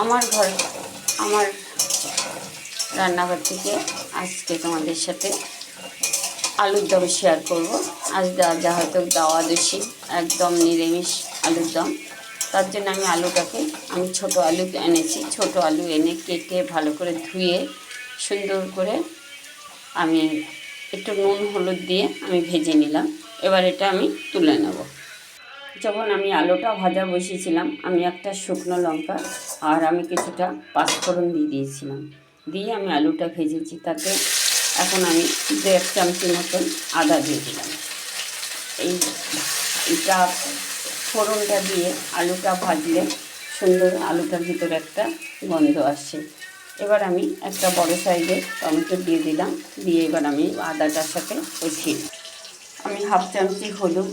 আমার আমার রান্নাঘর থেকে আজকে তোমাদের সাথে আলুর দম শেয়ার করব। আজ যা হয়তো দাওয়া দোষী একদম নিরামিষ আলুর দম। তার জন্য আমি ছোট আলু এনেছি। ছোট আলু এনে কেটে ভালো করে ধুয়ে সুন্দর করে আমি একটু নুন হলুদ দিয়ে আমি ভেজে নিলাম। এবার এটা আমি তুলে নেব। যখন আমি আলুটা ভাজা বসিয়েছিলাম, আমি একটা শুকনো লঙ্কা আর আমি কিছুটা পাঁচফোড়ন দিয়ে দিয়েছিলাম। দিয়ে আমি আলুটা ভেজেছি। তাতে এখন আমি 1.5 চামচি মতন আদা দিয়ে দিলাম। এইটা ফোড়নটা দিয়ে আলুটা ভাজলে সুন্দর আলুটার ভিতরে একটা গন্ধ আসছে। এবার আমি একটা বড় সাইজের টমেটো দিয়ে দিলাম। দিয়ে এবার আমি আদাটার সাথে কষিয়ে আমি 1/2 চামচি হলুদ,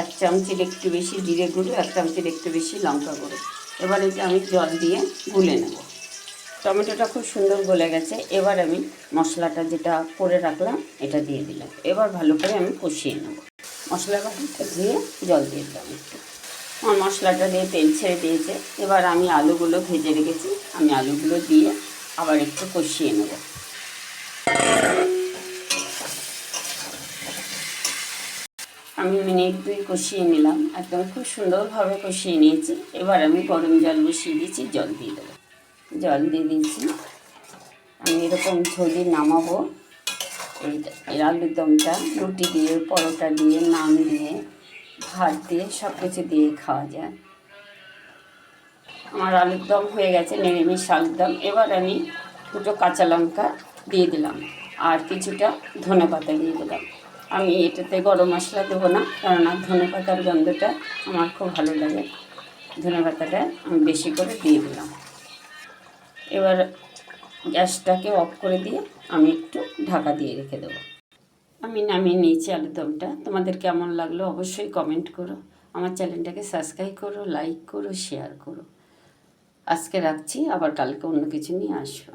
1 চামচির একটু বেশি জিরে গুঁড়ো, 1 চামচির একটু বেশি লঙ্কা গুঁড়ো। এবার এটা আমি জল দিয়ে গুলে নেব। টমেটোটা খুব সুন্দর গলে গেছে। এবার আমি মশলাটা যেটা করে রাখলাম এটা দিয়ে দিলাম। এবার ভালো করে আমি কষিয়ে নেব। মশলাটা দিয়ে জল দিয়ে দিলাম একটু। আমার মশলাটা দিয়ে তেল ছেড়ে দিয়েছে। এবার আমি আলুগুলো ভেজে রেখেছি, আমি আলুগুলো দিয়ে আবার একটু কষিয়ে নেব। আমি মিনিট 2 কষিয়ে নিলাম। একদম খুব সুন্দরভাবে কষিয়ে নিয়েছি। এবার আমি গরম জল বসিয়ে দিয়েছি, জল দিয়ে দেবো। জল দিয়ে দিয়েছি। আমি এরকম ঝোলে নামাবো। এই আলুর দমটা রুটি দিয়ে, পরোটা দিয়ে, নান দিয়ে, ভাত দিয়ে, সব কিছু দিয়ে খাওয়া যায়। আমার আলুর দম হয়ে গেছে, নিরামিষ আলুর দম। এবার আমি 2টো কাঁচা লঙ্কা দিয়ে দিলাম আর কিছুটা ধনেপাতা দিয়ে দিলাম। আমি এটাতে গরম মশলা দেবো না, কেননা ধনেপাতার গন্ধটা আমার খুব ভালো লাগে। ধনেপাতাটা আমি বেশি করে দিয়ে দিলাম। এবার গ্যাসটাকে অফ করে দিয়ে আমি একটু ঢাকা দিয়ে রেখে দেবো। আমি নামিয়ে নিয়েছি আলুর দমটা। তোমাদের কেমন লাগলো অবশ্যই কমেন্ট করো। আমার চ্যানেলটাকে সাবস্ক্রাইব করো, লাইক করো, শেয়ার করো। আজকে রাখছি, আবার কালকে অন্য কিছু নিয়ে আসবো।